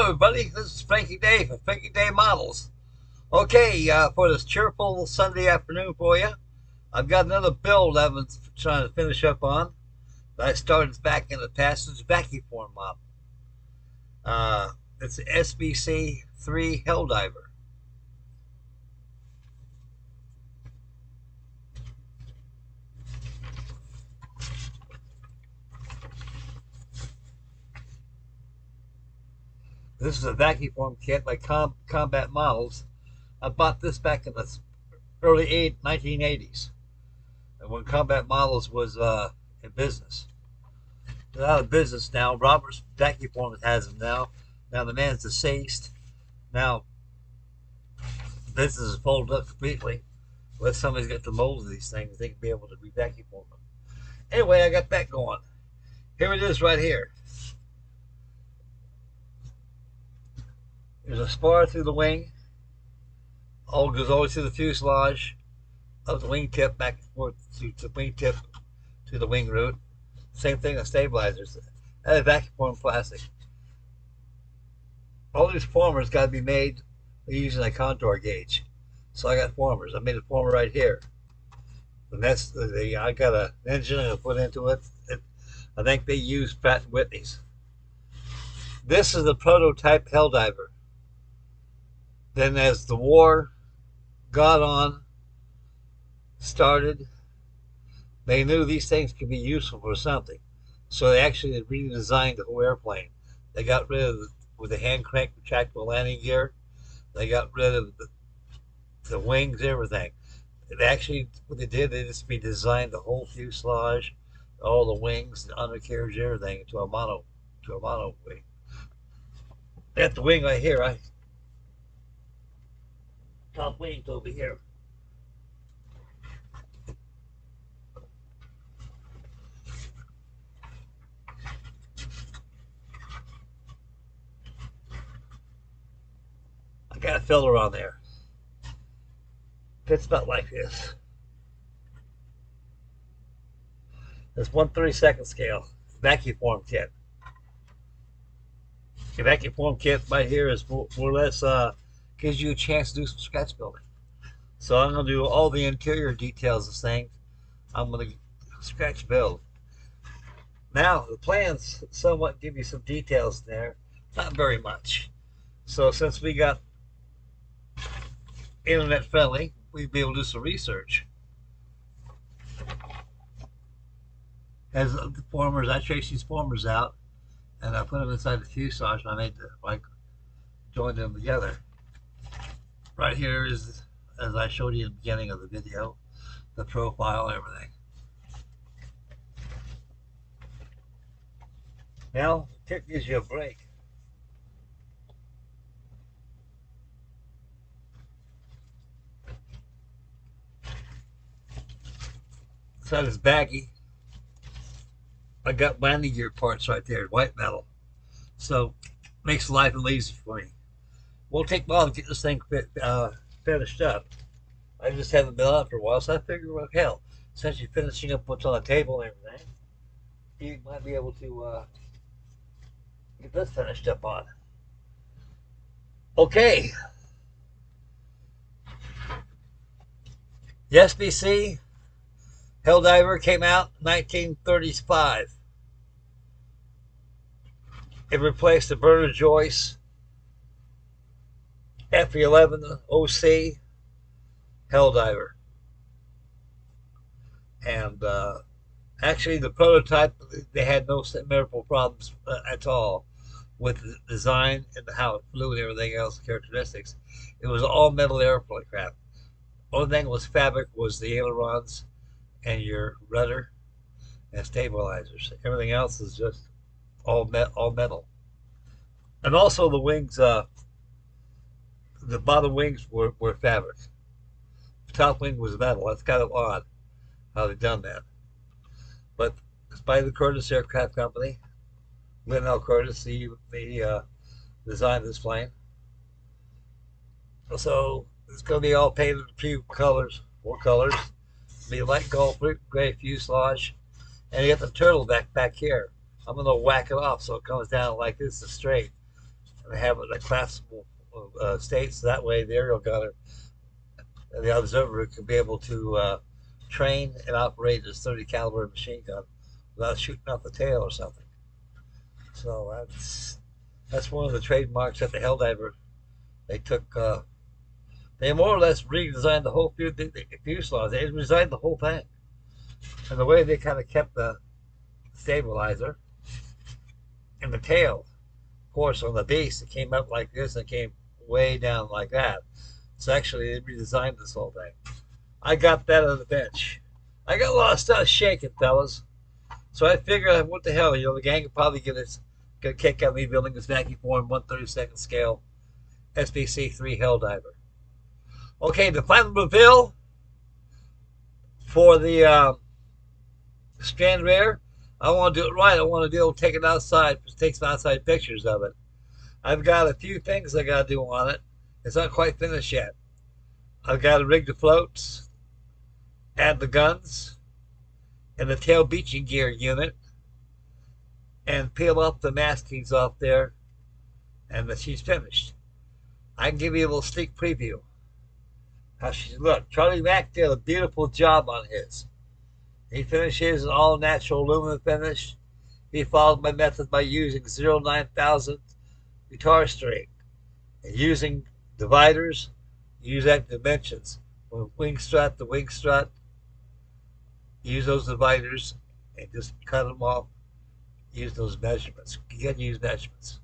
Hello, everybody. This is Frankie Day from Frankie Day Models. Okay, for this cheerful Sunday afternoon for you, I've got another build I've been trying to finish up on. I started back in the past. It's a Vacuform model. It's the SBC-3 HELLDIVER. This is a Vacuform kit by Combat Models. I bought this back in the early 1980s, and when Combat Models was in business. They're out of business now. Robert's Vacuform has them now. Now the man's deceased. Now business is folded up completely. Let somebody's got the molds of these things, they can be able to re-vacuform them. Anyway, I got that going. Here it is right here. There's a spar through the wing. All goes always through the fuselage, up the wingtip, back and forth to the wingtip to the wing root. Same thing with stabilizers. That is Vacuform plastic. All these formers got to be made using a contour gauge. So I got formers. I made a former right here. And that's I got an engine I put into it. I think they use Pratt & Whitney's. This is the prototype HELLDIVER. Then as the war got on, started, they knew these things could be useful for something. So they actually redesigned the whole airplane. They got rid of with the hand crank retractable landing gear. They got rid of the wings, everything. It actually, what they did, they just redesigned the whole fuselage, all the wings, the undercarriage, everything to a mono wing. At the wing right here, top wing's over here. I got a filler on there. Fits about like this. It's 1/32 scale Vacuform kit. The Vacuform kit right here is more or less gives you a chance to do some scratch building. So I'm going to do all the interior details of this thing. I'm going to scratch build. Now the plans somewhat give you some details there, not very much. So since we got internet friendly, we'd be able to do some research. As the formers, I traced these formers out and I put them inside the fuselage and I made joined them together. Right here is, as I showed you in the beginning of the video, the profile, everything. Now, the kit gives you a break. Inside this baggie, I got landing gear parts right there, white metal. So, makes life a little easier for me. Won't take long to get this thing finished up. I just haven't been on it for a while, so I figured, well, hell, since you're finishing up what's on the table and everything, you might be able to get this finished up on. Okay. The SBC HELLDIVER came out in 1935. It replaced the Bernard Joyce F11 OC HELLDIVER. And actually the prototype, they had no memorable problems at all with the design and how it flew and everything else, characteristics. It was all metal airplane craft. Only thing was fabric was the ailerons and your rudder and stabilizers. Everything else is just all metal. And also the wings, the bottom wings were fabric. The top wing was metal. That's kind of odd how they've done that. But it's by the Curtiss Aircraft Company. Lynn L. Curtiss, he designed this plane. So it's going to be all painted in a few colors, 4 colors. It'll be light gold gray fuselage. And you got the turtle back here. I'm going to whack it off so it comes down like this, is straight. And and have it in a collapsible state, so that way the aerial gunner and the observer can be able to train and operate this 30 caliber machine gun without shooting off the tail or something. So that's one of the trademarks at the Helldiver. They took, they more or less redesigned the whole fuselage. They redesigned the whole thing. And the way they kind of kept the stabilizer and the tail, of course, on the base, it came up like this and came way down like that. So actually, they redesigned this whole thing. I got that on the bench. I got a lot of stuff shaking, fellas. So I figured, what the hell, the gang could probably get a kick out of me building this Vacuform 1/32 scale SBC-3 HELLDIVER. Okay, the final reveal for the strand rear. I want to do it right. I want to be able to take it outside, take some outside pictures of it. I've got a few things I got to do on it. It's not quite finished yet. I've got to rig the floats, add the guns, and the tail beaching gear unit, and peel off the maskings off there, and then she's finished. I can give you a little sneak preview how she look. Charlie Mack did a beautiful job on his. He finished his all natural aluminum finish. He followed my method by using 0.9000 guitar string and using dividers, use that dimensions. From wing strut to wing strut, use those dividers and just cut them off. Use those measurements. You got to use measurements.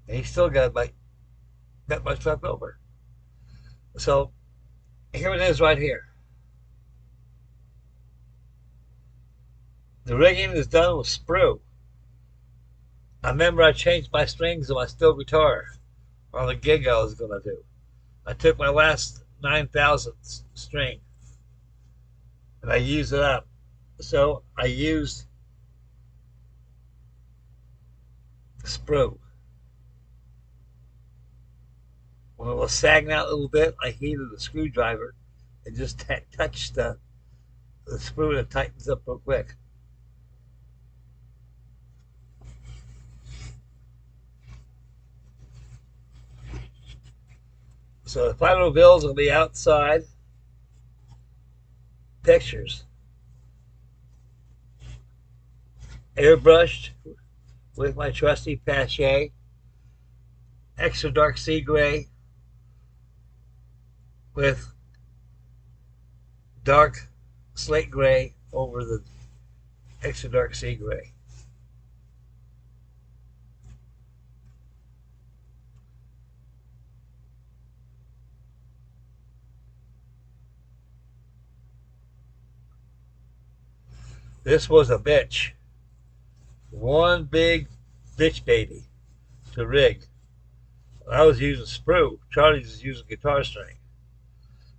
And he still got that much left over. So here it is right here. The rigging is done with sprue. I remember I changed my strings on my steel guitar on the gig I was going to do. I took my last 9,000th string and I used it up. So I used sprue. When it was sagging out a little bit, I heated the screwdriver and just touched the sprue and it tightens up real quick. So the final reveals will be outside pictures. Airbrushed with my trusty Pache. Extra dark sea gray with dark slate gray over the extra dark sea gray. This was a bitch. One big bitch baby to rig. I was using sprue. Charlie's is using guitar string.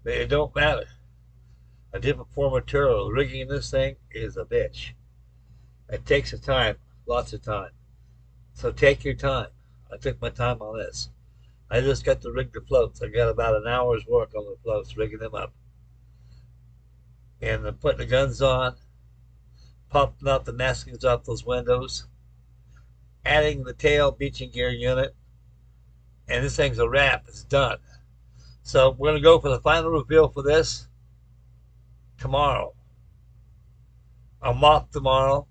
But it don't matter. A different form of material. Rigging this thing is a bitch. It takes a time, lots of time. So take your time. I took my time on this. I just got to rig the floats. I got about an hour's work on the floats, rigging them up. And then putting the guns on, popping out the maskings off those windows, adding the tail beaching gear unit, and this thing's a wrap. It's done. So we're going to go for the final reveal for this tomorrow. I'm off tomorrow.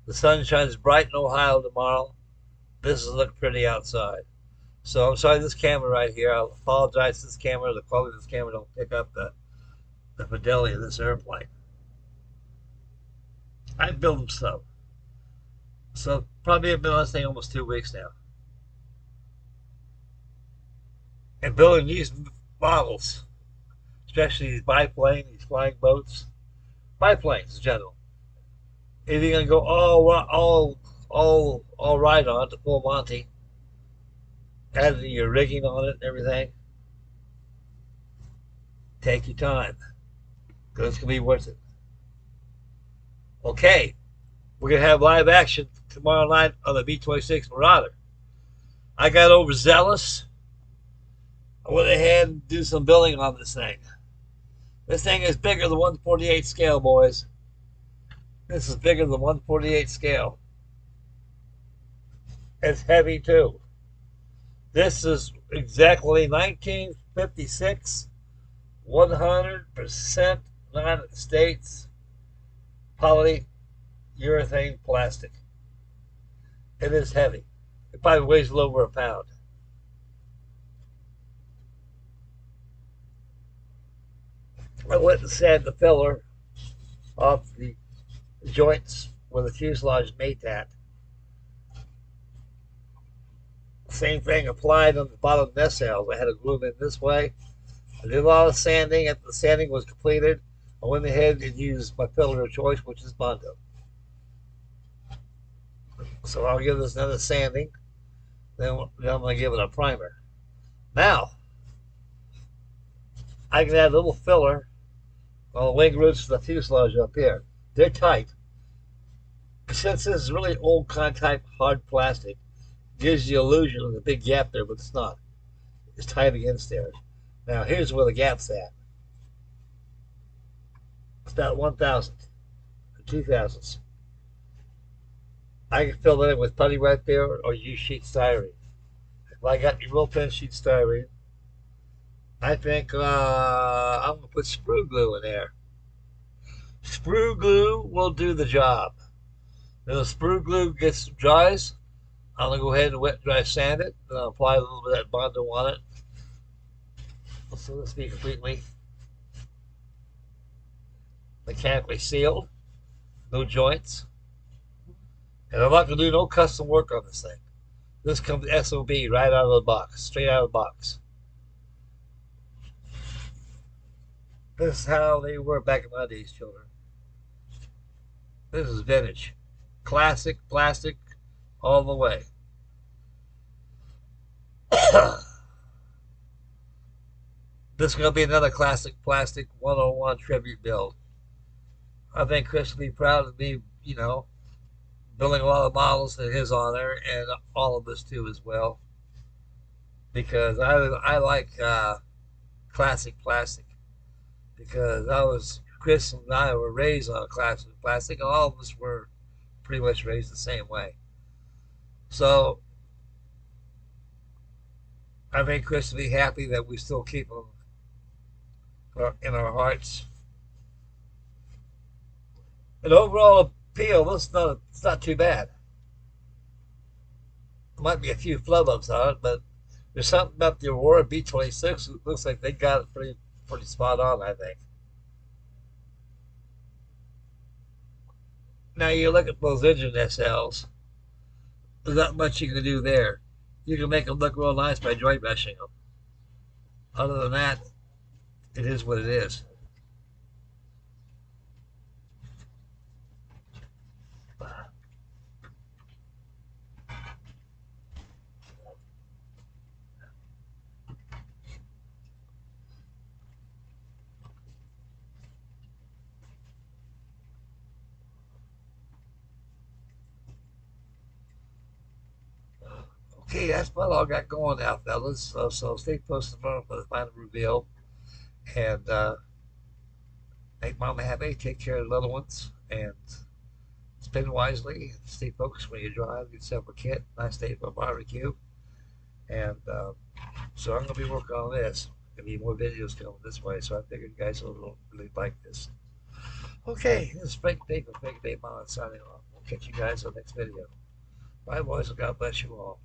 The sun shines bright in Ohio tomorrow. This will look pretty outside. So I'm sorry, this camera right here, I apologize to this camera. The quality of this camera don't pick up the fidelity of this airplane. I build them slow. So probably I've been on this thing almost 2 weeks now. And building these models, especially these biplane, these flying boats, biplanes in general. If you're gonna go all right on it, the full Monty, adding your rigging on it and everything, take your time, because it's gonna be worth it. Okay, we're gonna have live action tomorrow night on the B-26 Marauder. I got overzealous. I went ahead and did some building on this thing. This thing is bigger than 1/48 scale, boys. This is bigger than 1/48 scale. It's heavy too. This is exactly 1956, 100% United States polyurethane plastic. It is heavy. It probably weighs a little over a pound. I went and sanded the filler off the joints where the fuselage mate at. Same thing applied on the bottom nacelles. I had to glue them in this way. I did a lot of sanding. After the sanding was completed, I went ahead and used my filler of choice, which is Bondo. So I'll give this another sanding. Then I'm going to give it a primer. Now, I can add a little filler on the wing roots of the fuselage up here. They're tight. Since this is really old type hard plastic, it gives you the illusion of a big gap there, but it's not. It's tight against there. Now, here's where the gap's at. It's about 1,000 or 2,000. I can fill that in with putty right there or use sheet styrene. If I got your real thin sheet styrene, I think I'm going to put sprue glue in there. Sprue glue will do the job. When the sprue glue dries, I'm going to go ahead and wet dry sand it. Then I'll apply a little bit of that Bondo on it. So this be completely mechanically sealed. No joints. And I'm not going to do no custom work on this thing. This comes SOB right out of the box, straight out of the box. This is how they were back in my days, children. This is vintage. Classic, plastic, all the way. This is going to be another classic plastic 101 tribute build. I think Chris will be proud of me, building a lot of models in his honor, and all of us too as well. Because I like classic plastic. Because Chris and I were raised on classic plastic, and all of us were pretty much raised the same way. So I think Chris will be happy that we still keep him in our hearts. And overall appeal, it's not too bad. There might be a few flub ups on it, but there's something about the Aurora B26. It looks like they got it pretty spot on, I think. Now you look at those engine SLs. There's not much you can do there. You can make them look real nice by joint meshing them. Other than that, it is what it is. Okay, that's about all I got going now, fellas. So stay posted tomorrow for the final reveal. And make mama happy, take care of the little ones, and spend wisely. Stay focused when you drive. Get yourself a kit. Nice day for a barbecue. And so I'm going to be working on this. There'll be more videos coming this way, so I figured you guys will really like this. Okay, this is Frankie Day from Frankie Day Models signing off. We'll catch you guys on the next video. Bye, boys, and God bless you all.